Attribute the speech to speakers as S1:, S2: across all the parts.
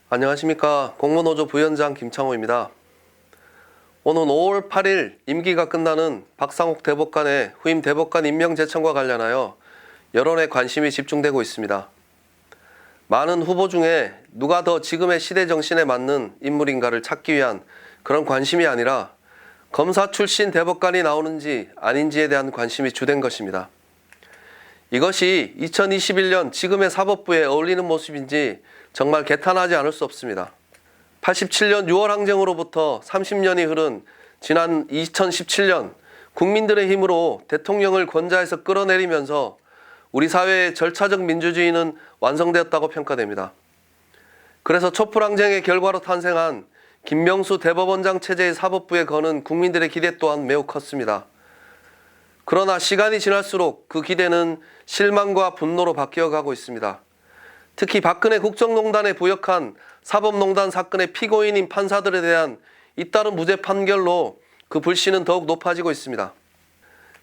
S1: 안녕하십니까. 공무노조 부위원장 김창호입니다. 오는 5월 8일 임기가 끝나는 박상옥 대법관의 후임 대법관 임명 제청과 관련하여 여론의 관심이 집중되고 있습니다. 많은 후보 중에 누가 더 지금의 시대 정신에 맞는 인물인가를 찾기 위한 그런 관심이 아니라 검사 출신 대법관이 나오는지 아닌지에 대한 관심이 주된 것입니다. 이것이 2021년 지금의 사법부에 어울리는 모습인지 정말 개탄하지 않을 수 없습니다. 87년 6월 항쟁으로부터 30년이 흐른 지난 2017년 국민들의 힘으로 대통령을 권좌에서 끌어내리면서 우리 사회의 절차적 민주주의는 완성되었다고 평가됩니다. 그래서 촛불항쟁의 결과로 탄생한 김명수 대법원장 체제의 사법부에 거는 국민들의 기대 또한 매우 컸습니다. 그러나 시간이 지날수록 그 기대는 실망과 분노로 바뀌어가고 있습니다. 특히 박근혜 국정농단에 부역한 사법농단 사건의 피고인인 판사들에 대한 잇따른 무죄 판결로 그 불신은 더욱 높아지고 있습니다.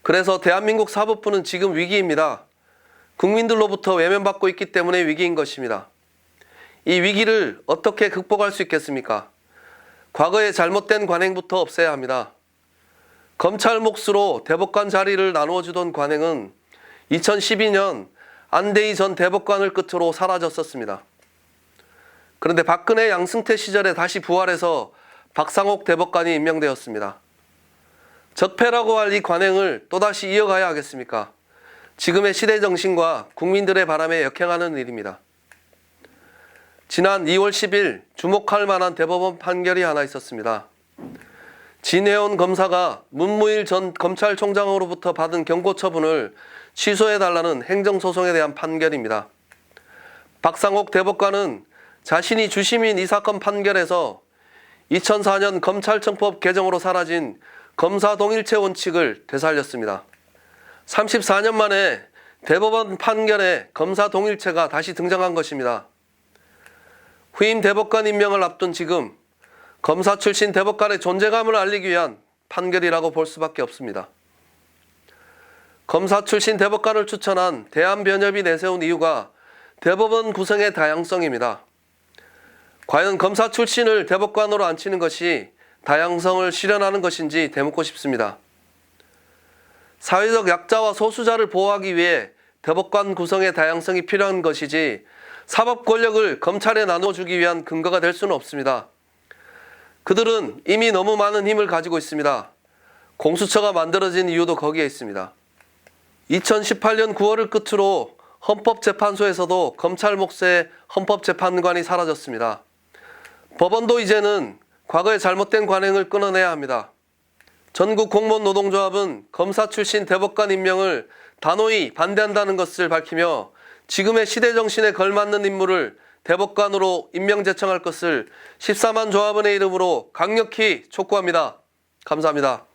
S1: 그래서 대한민국 사법부는 지금 위기입니다. 국민들로부터 외면받고 있기 때문에 위기인 것입니다. 이 위기를 어떻게 극복할 수 있겠습니까? 과거의 잘못된 관행부터 없애야 합니다. 검찰 몫으로 대법관 자리를 나누어주던 관행은 2012년 안대희 전 대법관을 끝으로 사라졌었습니다. 그런데 박근혜 양승태 시절에 다시 부활해서 박상옥 대법관이 임명되었습니다. 적폐라고 할 이 관행을 또다시 이어가야 하겠습니까? 지금의 시대 정신과 국민들의 바람에 역행하는 일입니다. 지난 2월 10일 주목할 만한 대법원 판결이 하나 있었습니다. 진혜원 검사가 문무일 전 검찰총장으로부터 받은 경고 처분을 취소해달라는 행정소송에 대한 판결입니다. 박상옥 대법관은 자신이 주심인 이 사건 판결에서 2004년 검찰청법 개정으로 사라진 검사 동일체 원칙을 되살렸습니다. 34년 만에 대법원 판결에 검사 동일체가 다시 등장한 것입니다. 후임 대법관 임명을 앞둔 지금 검사 출신 대법관의 존재감을 알리기 위한 판결이라고 볼 수밖에 없습니다. 검사 출신 대법관을 추천한 대한변협이 내세운 이유가 대법원 구성의 다양성입니다. 과연 검사 출신을 대법관으로 앉히는 것이 다양성을 실현하는 것인지 되묻고 싶습니다. 사회적 약자와 소수자를 보호하기 위해 대법관 구성의 다양성이 필요한 것이지 사법 권력을 검찰에 나눠주기 위한 근거가 될 수는 없습니다. 그들은 이미 너무 많은 힘을 가지고 있습니다. 공수처가 만들어진 이유도 거기에 있습니다. 2018년 9월을 끝으로 헌법재판소에서도 검찰 몫의 헌법재판관이 사라졌습니다. 법원도 이제는 과거의 잘못된 관행을 끊어내야 합니다. 전국 공무원 노동조합은 검사 출신 대법관 임명을 단호히 반대한다는 것을 밝히며 지금의 시대 정신에 걸맞는 인물을 대법관으로 임명 제청할 것을 14만 조합원의 이름으로 강력히 촉구합니다. 감사합니다.